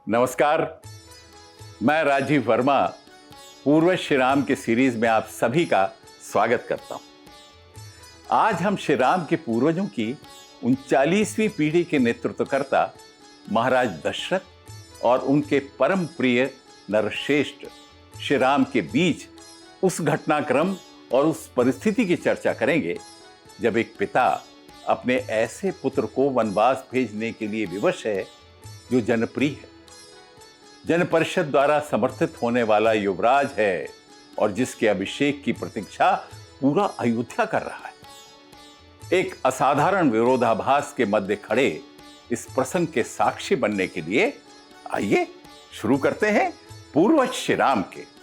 नमस्कार, मैं राजीव वर्मा पूर्वज श्री राम के सीरीज में आप सभी का स्वागत करता हूं। आज हम श्री राम के पूर्वजों की 39वीं पीढ़ी के नेतृत्वकर्ता महाराज दशरथ और उनके परम प्रिय नरश्रेष्ठ श्री राम के बीच उस घटनाक्रम और उस परिस्थिति की चर्चा करेंगे जब एक पिता अपने ऐसे पुत्र को वनवास भेजने के लिए विवश है जो जनप्रिय है, जन परिषद द्वारा समर्थित होने वाला युवराज है और जिसके अभिषेक की प्रतीक्षा पूरा अयोध्या कर रहा है। एक असाधारण विरोधाभास के मध्य खड़े इस प्रसंग के साक्षी बनने के लिए आइए शुरू करते हैं पूर्वज श्री राम के।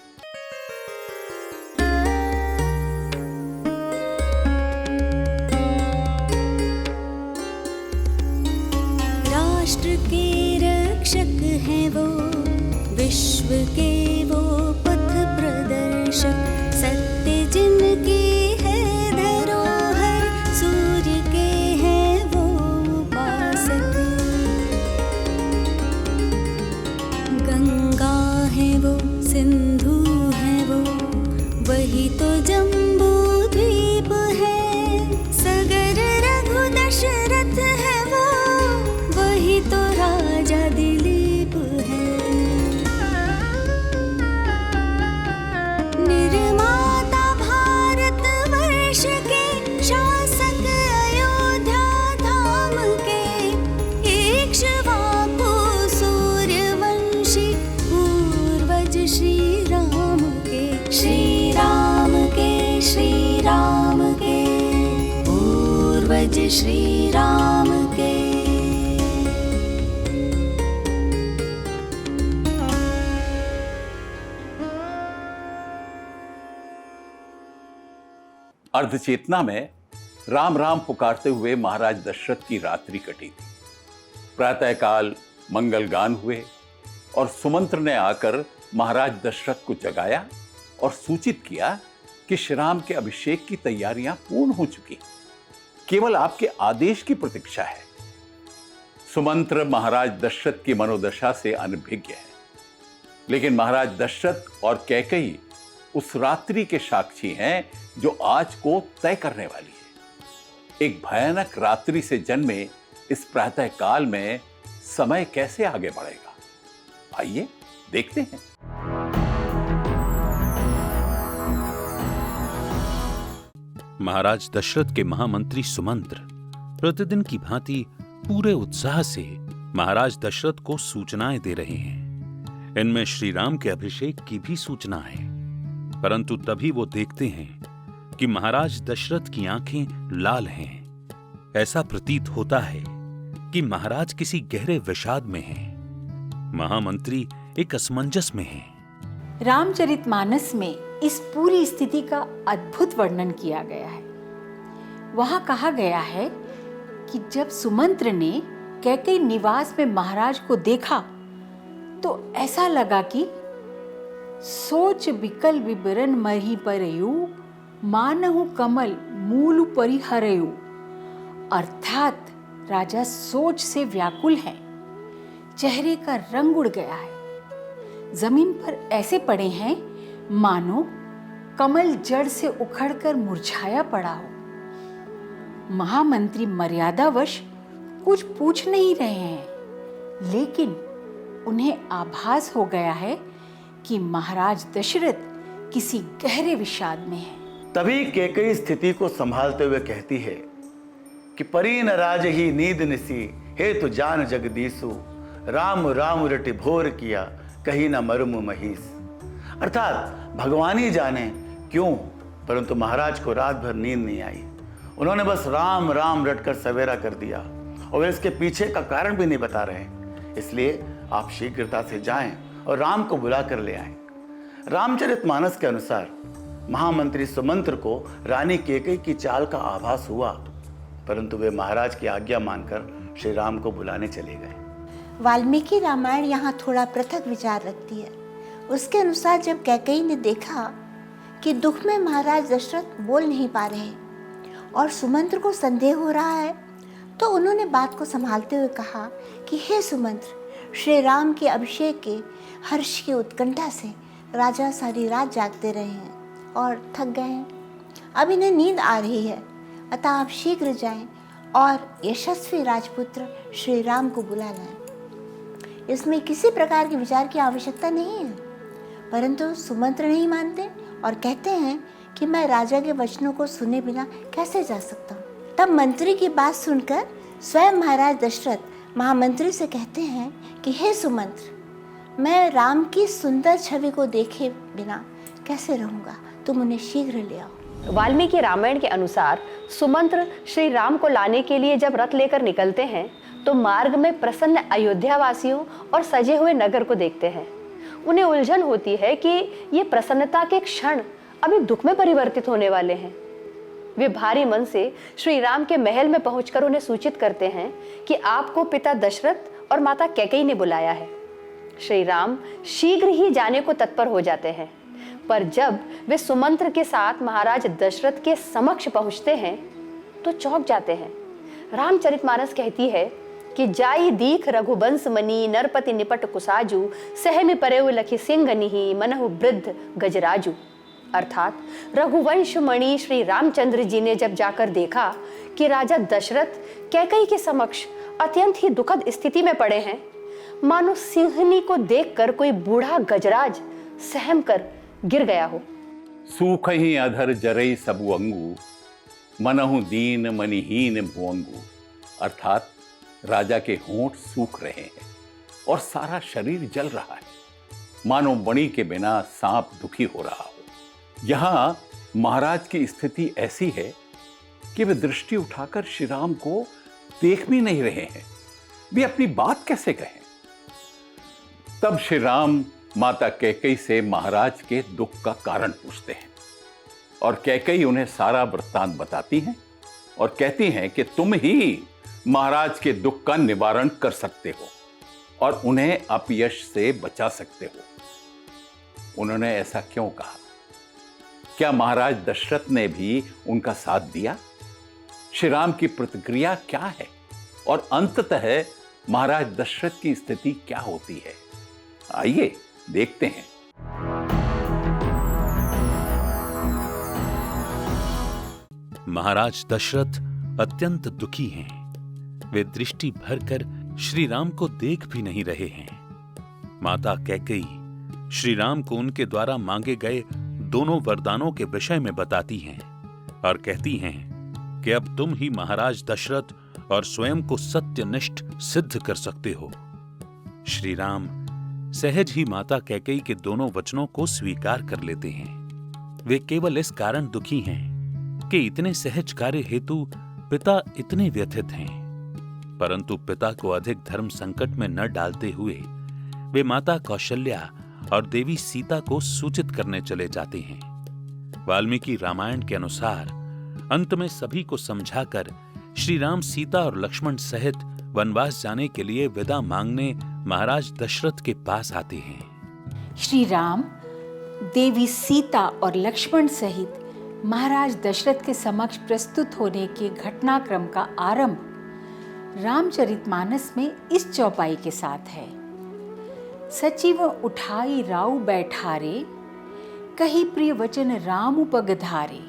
राष्ट्र के रक्षक हैं वो, विश्व के वो पथ प्रदर्शक, सत्य जिनके है धरोहर, सूर्य के हैं वो उपासक। गंगा है वो, सिंधु है वो, वही तो जम्बू द्वीप है। सगर रघु दशरथ है वो, वही तो राजा दिलीप है। निर्माता भारत वर्ष के, शासक अयोध्या धाम के, इक्ष्वाकु सूर्यवंशी, पूर्वज श्री राम के। श्री राम के, श्री राम के, पूर्वज श्री राम के। अर्धचेतना में राम राम पुकारते हुए महाराज दशरथ की रात्रि कटी थी। प्रातःकाल मंगल गान हुए और सुमंत्र ने आकर महाराज दशरथ को जगाया और सूचित किया कि श्री राम के अभिषेक की तैयारियां पूर्ण हो चुकी, केवल आपके आदेश की प्रतीक्षा है। सुमंत्र महाराज दशरथ की मनोदशा से अनभिज्ञ है, लेकिन महाराज दशरथ और कैकेयी उस रात्रि के साक्षी हैं जो आज को तय करने वाली है। एक भयानक रात्रि से जन्मे इस प्रातः काल में समय कैसे आगे बढ़ेगा, आइए देखते हैं। महाराज दशरथ के महामंत्री सुमंत्र प्रतिदिन की भांति पूरे उत्साह से महाराज दशरथ को सूचनाएं दे रहे हैं। इनमें श्री राम के अभिषेक की भी सूचना है, परंतु तभी वो देखते हैं कि महाराज दशरथ की आंखें लाल हैं। ऐसा प्रतीत होता है कि महाराज किसी गहरे विषाद में हैं। महामंत्री एक असमंजस में हैं। रामचरितमानस में इस पूरी स्थिति का अद्भुत वर्णन किया गया है। वहां कहा गया है कि जब सुमंत्र ने कैकेयी निवास में महाराज को देखा तो ऐसा लगा कि सोच बिकल विबरन मरही परयु, मानहु कमल मूल परिहरयु। अर्थात राजा सोच से व्याकुल है, चेहरे का रंग उड़ गया है, जमीन पर ऐसे पड़े हैं मानो कमल जड़ से उखड़कर मुरझाया पड़ा हो। महामंत्री मर्यादावश कुछ पूछ नहीं रहे हैं, लेकिन उन्हें आभास हो गया है कि महाराज दशरथ किसी गहरे विषाद में है। तभी कैकेयी स्थिति को संभालते हुए कहती है कि परी न राज ही नींद निसी, हे तो जान जगदीसु, राम राम रटि भोर किया, कहीं न मरुम महीस। अर्थात भगवान ही जाने क्यों, परंतु महाराज को रात भर नींद नहीं आई। उन्होंने बस राम राम रटकर सवेरा कर दिया और वे इसके पीछे का कारण भी नहीं बता रहे। इसलिए आप शीघ्रता से जाएं और राम को बुला कर ले आएं। रामचरितमानस के अनुसार महामंत्री सुमंत्र को रानी कैकेयी की चाल का आभास हुआ, परंतु वे महाराज की आज्ञा मानकर श्री राम को बुलाने चले गए। वाल्मीकि रामायण यहाँ थोड़ा पृथक विचार रखती है। उसके अनुसार जब कैकेयी ने देखा कि दुख में महाराज दशरथ बोल नहीं पा रहे और सुमंत्र को संदेह हो रहा है, तो उन्होंने बात को संभालते हुए कहा कि हे सुमंत्र, श्री राम के अभिषेक के हर्ष की उत्कंठा से राजा सारी रात जागते रहे हैं और थक गए हैं। अब इन्हें नींद आ रही है, अतः आप शीघ्र जाएं और यशस्वी राजपुत्र श्री राम को बुला लाएं। इसमें किसी प्रकार के विचार की आवश्यकता नहीं है। परंतु सुमंत्र नहीं मानते और कहते हैं कि मैं राजा के वचनों को सुने बिना कैसे जा सकता हूँ। तब मंत्री की बात सुनकर स्वयं महाराज दशरथ महामंत्री से कहते हैं कि हे सुमंत्र, मैं राम की सुंदर छवि को देखे बिना कैसे रहूँगा, तुम उन्हें शीघ्र ले आओ। वाल्मीकि रामायण के अनुसार सुमंत्र श्री राम को लाने के लिए जब रथ लेकर निकलते हैं तो मार्ग में प्रसन्न अयोध्या वासियों और सजे हुए नगर को देखते हैं। उन्हें उलझन होती है कि ये प्रसन्नता के क्षण अभी दुख में परिवर्तित होने वाले हैं। वे भारी मन से श्री राम के महल में पहुंचकर उन्हें सूचित करते हैं कि आपको पिता दशरथ और माता कैकेयी ने बुलाया है। श्री राम शीघ्र ही जाने को तत्पर हो जाते हैं, पर जब वे सुमंत्र के साथ महाराज दशरथ के समक्ष पहुंचते हैं तो चौंक जाते हैं। रामचरितमानस कहती है कि जाई दीख रघुबंश मनी नरपति निपट कुसाजू सहमि परेउ लखि सिंगनिहि मनहु वृद्ध गजराजू। अर्थात रघुवंश मणि श्री रामचंद्र जी ने जब जाकर देखा कि राजा दशरथ कैकेयी के समक्ष अत्यंत ही दुखद स्थिति में पड़े हैं, मानो सिंहनी को देखकर कोई बूढ़ा गजराज सहम कर गिर गया हो। सूख ही अधर जरई सबु अंगू मनहु दीन मनिहीन भुअंगू। अर्थात राजा के होंठ सूख रहे हैं और सारा शरीर जल रहा है, मानो मणि के बिना सांप दुखी हो रहा हो। यहां महाराज की स्थिति ऐसी है कि वे दृष्टि उठाकर श्री राम को देख भी नहीं रहे हैं, वे अपनी बात कैसे कहें। तब श्री राम माता कैकेयी से महाराज के दुख का कारण पूछते हैं और कैकेयी उन्हें सारा वृत्तांत बताती हैं और कहती हैं कि तुम ही महाराज के दुख का निवारण कर सकते हो और उन्हें अपयश से बचा सकते हो। उन्होंने ऐसा क्यों कहा? क्या महाराज दशरथ ने भी उनका साथ दिया? श्री राम की प्रतिक्रिया क्या है और अंततः महाराज दशरथ की स्थिति क्या होती है? आइए देखते हैं। महाराज दशरथ अत्यंत दुखी हैं। वे दृष्टि भरकर श्री राम को देख भी नहीं रहे हैं। माता कैकेयी श्री राम को उनके द्वारा मांगे गए दोनों वरदानों के विषय में बताती हैं और कहती हैं कि अब तुम ही महाराज दशरथ और स्वयं को सत्यनिष्ठ सिद्ध कर सकते हो। श्री राम सहज ही माता कैकेयी के दोनों वचनों को स्वीकार कर लेते हैं। वे केवल इस कारण दुखी हैं कि इतने सहज कार्य हेतु पिता इतने व्यथित हैं, परंतु पिता को अधिक धर्म संकट में न डालते हुए वे माता कौशल्या और देवी सीता को सूचित करने चले जाते हैं। वाल्मीकि रामायण के अनुसार अंत में सभी को समझाकर श्री राम सीता और लक्ष्मण सहित वनवास जाने के लिए विदा मांगने महाराज दशरथ के पास आते हैं। श्री राम देवी सीता और लक्ष्मण सहित महाराज दशरथ के समक्ष प्रस्तुत होने के घटनाक्रम का आरंभ रामचरितमानस में इस चौपाई के साथ है। सचिव उठाई राउ बैठारे, कही प्रिय वचन राम उपगधारे।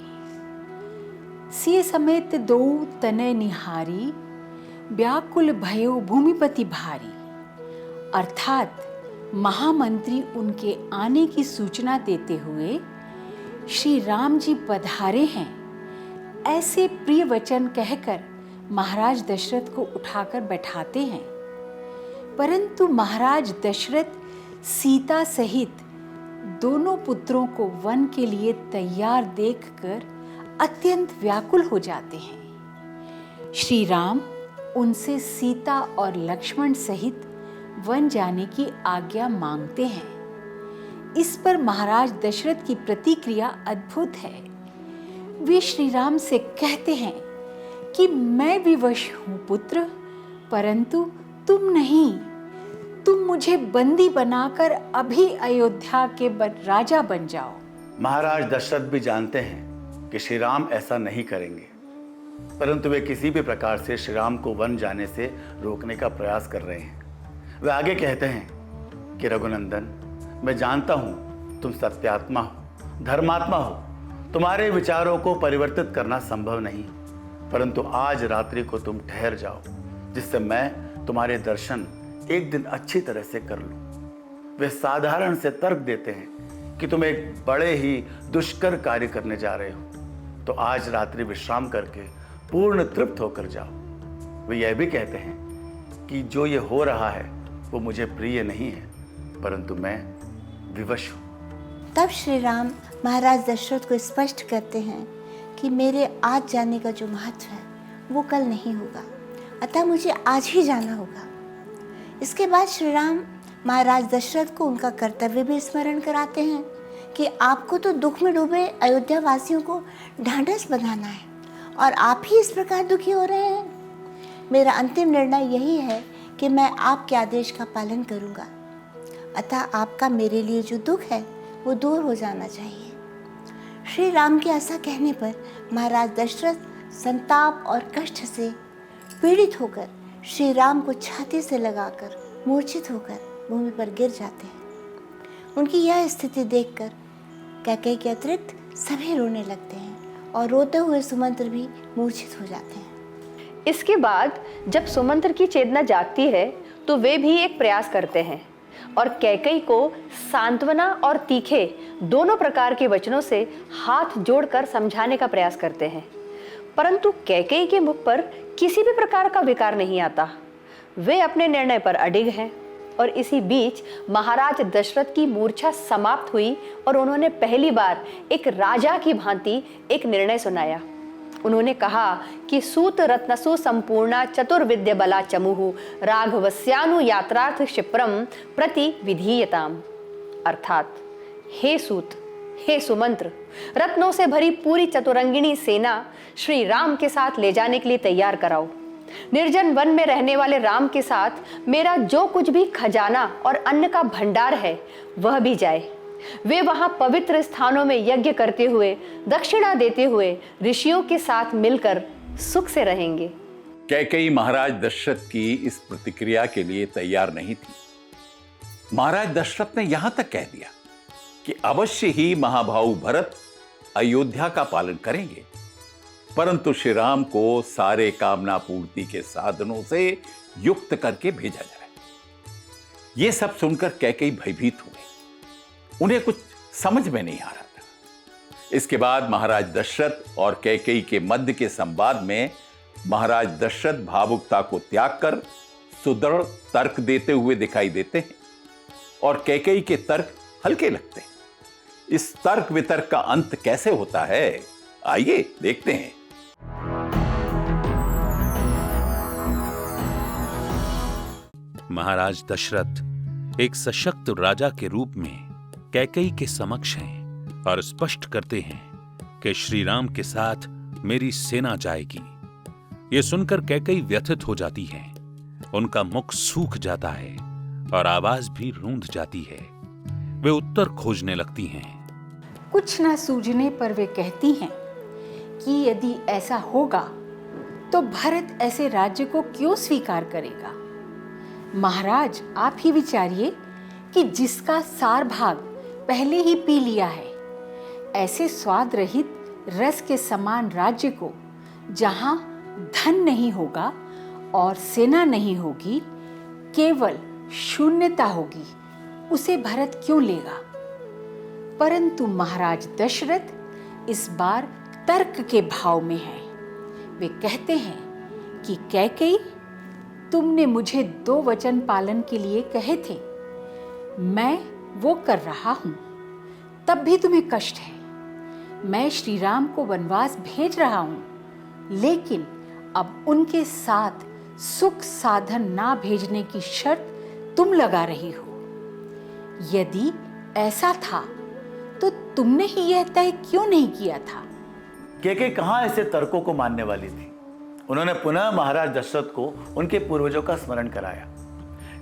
सिय समेत दो तनय निहारी, व्याकुल भयो भूमिपति भारी। अर्थात महामंत्री उनके आने की सूचना देते हुए श्री राम जी पधारे हैं, ऐसे प्रिय वचन कहकर महाराज दशरथ को उठाकर बैठाते हैं। परंतु महाराज दशरथ सीता सहित दोनों पुत्रों को वन के लिए तैयार देखकर अत्यंत व्याकुल हो जाते हैं। श्री राम उनसे सीता और लक्ष्मण सहित वन जाने की आज्ञा मांगते हैं। इस पर महाराज दशरथ की प्रतिक्रिया अद्भुत है। वे श्री राम से कहते हैं कि मैं विवश हूं पुत्र, परंतु तुम नहीं। तुम मुझे बंदी बनाकर अभी अयोध्या के राजा बन जाओ। महाराज दशरथ भी जानते हैं कि श्री राम ऐसा नहीं करेंगे, परंतु वे किसी भी प्रकार से श्री राम को वन जाने से रोकने का प्रयास कर रहे हैं। वे आगे कहते हैं कि रघुनंदन, मैं जानता हूँ तुम सत्यात्मा हो, धर्मात्मा हो, तुम्हारे विचारों को परिवर्तित करना संभव नहीं, परंतु आज रात्रि को तुम ठहर जाओ, जिससे मैं तुम्हारे दर्शन एक दिन अच्छी तरह से कर लूं। वे साधारण से तर्क देते हैं कि तुम एक बड़े ही दुष्कर कार्य करने जा रहे हो, तो आज रात्रि विश्राम करके पूर्ण तृप्त होकर जाओ। वे यह भी कहते हैं कि जो ये हो रहा है वो मुझे प्रिय नहीं है, परंतु मैं विवश हूँ। तब श्री राम महाराज दशरथ को स्पष्ट करते हैं कि मेरे आज जाने का जो महत्व है वो कल नहीं होगा, अतः मुझे आज ही जाना होगा। इसके बाद श्री राम महाराज दशरथ को उनका कर्तव्य भी स्मरण कराते हैं कि आपको तो दुख में डूबे अयोध्या वासियों को ढांढस बंधाना है और आप ही इस प्रकार दुखी हो रहे हैं। मेरा अंतिम निर्णय यही है कि मैं आपके आदेश का पालन करूंगा, अतः आपका मेरे लिए जो दुख है वो दूर हो जाना चाहिए। श्री राम के ऐसा कहने पर महाराज दशरथ संताप और कष्ट से पीड़ित होकर श्री राम को छाती से लगाकर मूर्छित होकर भूमि पर गिर जाते हैं। उनकी यह स्थिति देखकर कैकेयी के अतिरिक्त सभी रोने लगते हैं और रोते हुए सुमंत्र भी मूर्छित हो जाते हैं। इसके बाद जब सुमंत्र की चेतना जागती है तो वे भी एक प्रयास करते हैं और कैकेयी को सांत्वना और तीखे दोनों प्रकार के वचनों से हाथ जोड़कर समझाने का प्रयास करते हैं, परंतु कैकेयी के मुख पर किसी भी प्रकार का विकार नहीं आता। वे अपने निर्णय पर अडिग हैं और इसी बीच महाराज दशरथ की मूर्छा समाप्त हुई और उन्होंने पहली बार एक राजा की भांति एक निर्णय सुनाया। उन्होंने कहा कि सूत रत्नसु संपूर्णा चतुर्विद्य बला चमुहु राघवस्यानु यात्रार्थ क्षिप्रम प्रति विधीयताम, अर्थात हे सूत, हे सुमंत्र, रत्नों से भरी पूरी चतुरंगिणी सेना श्री राम के साथ ले जाने के लिए तैयार कराओ। निर्जन वन में रहने वाले राम के साथ मेरा जो कुछ भी खजाना और अन्न का भंडार है वह भी जाए। वे वहां पवित्र स्थानों में यज्ञ करते हुए, दक्षिणा देते हुए ऋषियों के साथ मिलकर सुख से रहेंगे। कैकेयी महाराज दशरथ की इस प्रतिक्रिया के लिए तैयार नहीं थी। महाराज दशरथ ने यहां तक कह दिया कि अवश्य ही महाभाऊ भरत अयोध्या का पालन करेंगे, परंतु श्री राम को सारे कामना पूर्ति के साधनों से युक्त करके भेजा जाए। यह सब सुनकर कैकेयी भयभीत हुए, उन्हें कुछ समझ में नहीं आ रहा था। इसके बाद महाराज दशरथ और कैकेयी के मध्य के संवाद में महाराज दशरथ भावुकता को त्याग कर सुदृढ़ तर्क देते हुए दिखाई देते हैं और कैकेयी के तर्क हल्के लगते हैं। इस तर्क वितर्क का अंत कैसे होता है, आइए देखते हैं। महाराज दशरथ एक सशक्त राजा के रूप में कैकेयी के समक्ष हैं और स्पष्ट करते हैं कि श्री राम के साथ मेरी सेना जाएगी। ये सुनकर कैकेयी व्यथित हो जाती है, उनका मुख सूख जाता है और आवाज भी रूंध जाती है। वे उत्तर खोजने लगती हैं। कुछ न सूझने पर वे कहती हैं कि यदि ऐसा होगा तो भरत ऐसे राज्य को क्यों स्वीकार करेगा। महाराज, आप ही विचारिए कि जिसका सार भाग पहले ही पी लिया है, ऐसे स्वाद रहित रस के समान राज्य को, जहां धन नहीं होगा और सेना नहीं होगी, केवल शून्यता होगी, उसे भरत क्यों लेगा। परंतु महाराज दशरथ इस बार तर्क के भाव में हैं। वे कहते हैं कि कैकेयी, तुमने मुझे 2 वचन पालन के लिए कहे थे, मैं वो कर रहा हूं, तब भी तुम्हें कष्ट है। मैं श्री राम को वनवास भेज रहा हूं, लेकिन अब उनके साथ सुख साधन ना भेजने की शर्त तुम लगा रही हो। यदि ऐसा था तो तुमने ही यह तय क्यों नहीं किया था। कैकेयी कहाँ ऐसे तर्कों को मानने वाली थी। उन्होंने पुनः महाराज दशरथ को उनके पूर्वजों का स्मरण कराया।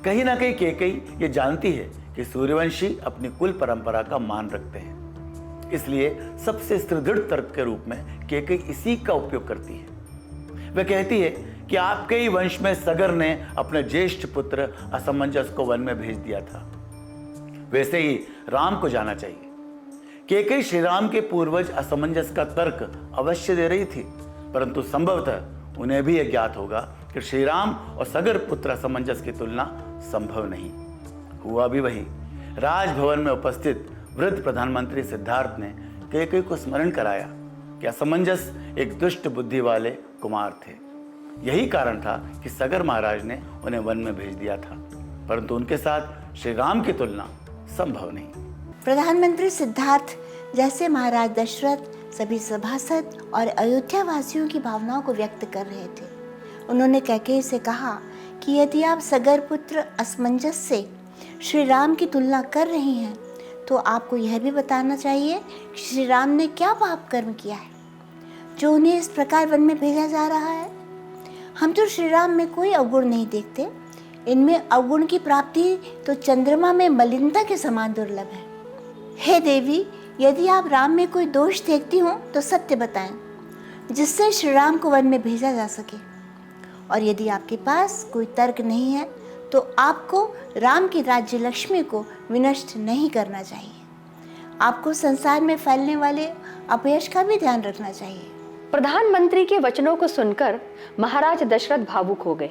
कहीं ना कहीं कैकेयी ये जानती है कि सूर्यवंशी अपनी कुल परंपरा का मान रखते हैं, इसलिए सबसे सुदृढ़ तर्क के रूप में कैकेयी इसी का उपयोग करती है। वह कहती है कि आपके ही वंश में सगर ने अपने ज्येष्ठ पुत्र असमंजस को वन में भेज दिया था, वैसे ही राम को जाना चाहिए। कैकेयी श्री राम के पूर्वज असमंजस का तर्क अवश्य दे रही थी, परंतु संभवतः उन्हें भी यह ज्ञात होगा कि श्री राम और सगर पुत्र असमंजस की तुलना संभव नहीं। हुआ भी वही। राजभवन में उपस्थित वृद्ध प्रधानमंत्री सिद्धार्थ ने कैकेयी को स्मरण कराया कि असमंजस एक दुष्ट बुद्धि वाले कुमार थे। यही कारण था कि सगर महाराज ने उन्हें वन में भेज दिया था, परंतु उनके साथ श्री राम की तुलना संभव नहीं। प्रधानमंत्री सिद्धार्थ जैसे महाराज दशरथ सभी सभासद और अयोध्या वासियों की भावनाओं को व्यक्त कर रहे थे। उन्होंने कैकेयी से कहा कि यदि आप सगर पुत्र असमंजस से श्री राम की तुलना कर रही हैं तो आपको यह भी बताना चाहिए कि श्री राम ने क्या पाप कर्म किया है जो उन्हें इस प्रकार वन में भेजा जा रहा है। हम तो श्री राम में कोई अवगुण नहीं देखते, इनमें अवगुण की प्राप्ति तो चंद्रमा में मलिनता के समान दुर्लभ है। हे देवी, यदि आप राम में कोई दोष देखती हो तो सत्य बताएं, जिससे श्री राम को वन में भेजा जा सके। और यदि आपके पास कोई तर्क नहीं है तो आपको राम की राज्य लक्ष्मी को विनष्ट नहीं करना चाहिए। आपको संसार में फैलने वाले अपयश का भी ध्यान रखना चाहिए। प्रधानमंत्री के वचनों को सुनकर महाराज दशरथ भावुक हो गए।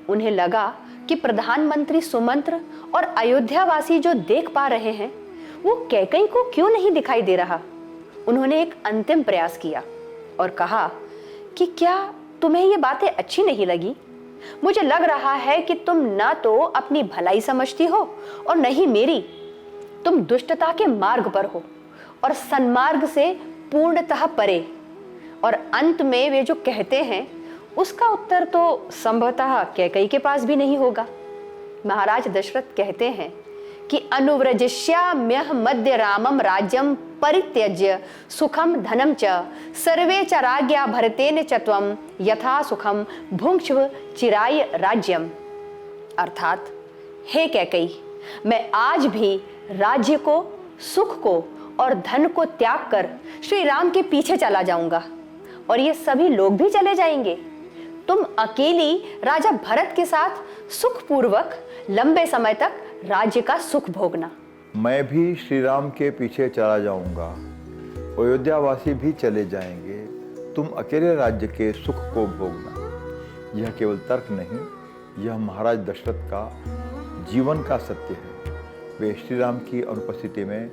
उन्हें लगा कि प्रधानमंत्री सुमंत्र और अयोध्यावासी जो देख पा रहे हैं वो कैकेयी को क्यों नहीं दिखाई दे रहा। उन्होंने एक अंतिम प्रयास किया और कहा कि क्या तुम्हें ये बातें अच्छी नहीं लगी? मुझे लग रहा है कि तुम ना तो अपनी भलाई समझती हो और न ही मेरी। तुम दुष्टता के मार्ग पर हो और सन्मार्ग से पूर्णतः परे। और अंत में वे जो कहते हैं उसका उत्तर तो संभवतः कैकेयी के पास भी नहीं होगा। महाराज दशरथ कहते हैं कि अनुव्रजिष्याम्यह मध्य रामम राज्यम परित्यज्य सुखम धनम च सर्वे च राज्ञा भरतेन च त्वं यथा सुखम भुंक्ष्व चिराय राज्यम। अर्थात, हे कैकेयी, मैं आज भी राज्य को, सुख को और धन को त्याग कर श्री राम के पीछे चला जाऊंगा और ये सभी लोग भी चले जाएंगे। तुम अकेली राजा भरत के साथ सुखपूर्वक लंबे समय तक राज्य का सुख भोगना। मैं भी श्री राम के पीछे चला जाऊंगा, अयोध्यावासी भी चले जाएंगे, तुम अकेले राज्य के सुख को भोगना। यह केवल तर्क नहीं, यह महाराज दशरथ का जीवन का सत्य है। वे श्री राम की अनुपस्थिति में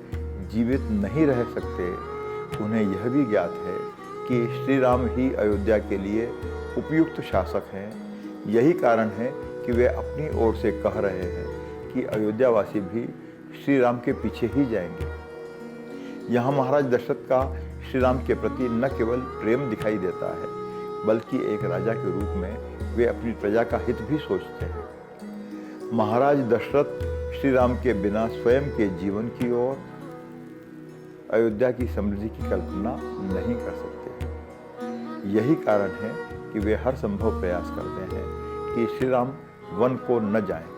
जीवित नहीं रह सकते। उन्हें यह भी ज्ञात है कि श्री राम ही अयोध्या के लिए उपयुक्त शासक हैं। यही कारण है कि वे अपनी ओर से कह रहे हैं कि अयोध्यावासी भी श्री राम के पीछे ही जाएंगे। यहाँ महाराज दशरथ का श्री राम के प्रति न केवल प्रेम दिखाई देता है, बल्कि एक राजा के रूप में वे अपनी प्रजा का हित भी सोचते हैं। महाराज दशरथ श्री राम के बिना स्वयं के जीवन की ओर, अयोध्या की समृद्धि की कल्पना नहीं कर सकते। यही कारण है कि वे हर संभव प्रयास करते हैं कि श्री राम वन को न जाएं।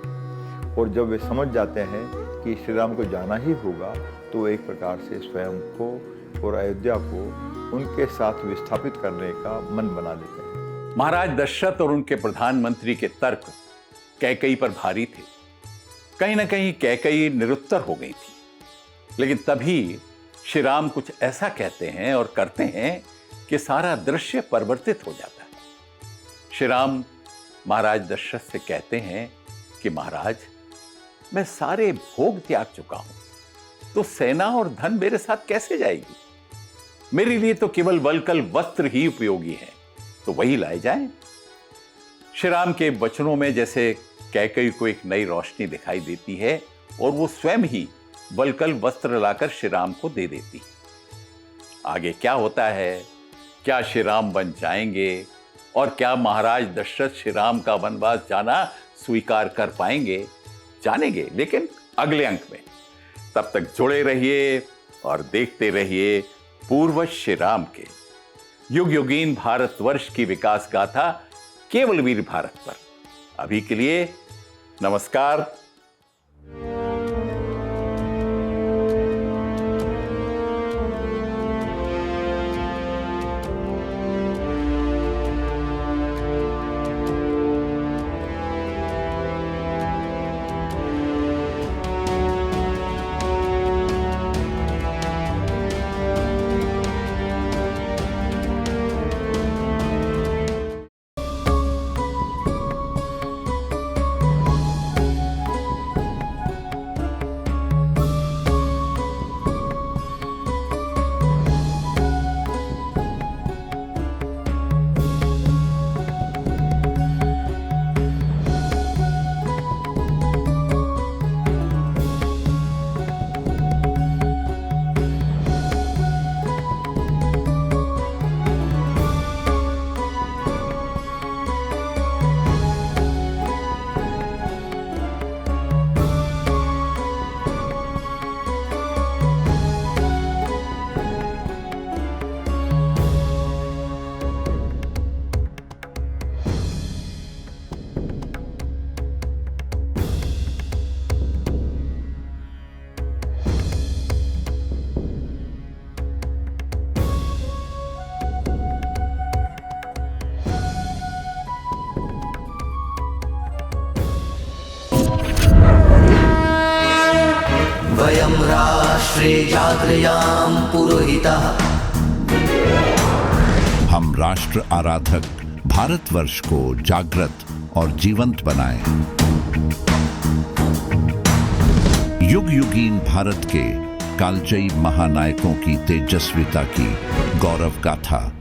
और जब वे समझ जाते हैं कि श्री राम को जाना ही होगा तो एक प्रकार से स्वयं को और अयोध्या को उनके साथ विस्थापित करने का मन बना लेते हैं। महाराज दशरथ और उनके प्रधानमंत्री के तर्क कैकेयी पर भारी थे। कहीं ना कहीं कैकेयी निरुत्तर हो गई थी। लेकिन तभी श्री राम कुछ ऐसा कहते हैं और करते हैं कि सारा दृश्य परिवर्तित हो जाता है। श्री राम महाराज दशरथ से कहते हैं कि महाराज, मैं सारे भोग त्याग चुका हूं, तो सेना और धन मेरे साथ कैसे जाएगी? मेरे लिए तो केवल वल्कल वस्त्र ही उपयोगी है, तो वही लाए जाएं। श्री राम के वचनों में जैसे कैकेयी को एक नई रोशनी दिखाई देती है और वो स्वयं ही वल्कल वस्त्र लाकर श्री राम को दे देती है। आगे क्या होता है? क्या श्री राम बन जाएंगे और क्या महाराज दशरथ श्री राम का वनवास जाना स्वीकार कर पाएंगे? जानेंगे, लेकिन अगले अंक में। तब तक जुड़े रहिए और देखते रहिए पूर्वज श्री राम के युग युगीन भारतवर्ष की विकास गाथा केवल वीर भारत पर। अभी के लिए नमस्कार। वयं राष्ट्रे जागृयाम पुरोहितः। हम राष्ट्र आराधक भारतवर्ष को जागृत और जीवंत बनाएं। युग युगीन भारत के कालजयी महानायकों की तेजस्विता की गौरव गाथा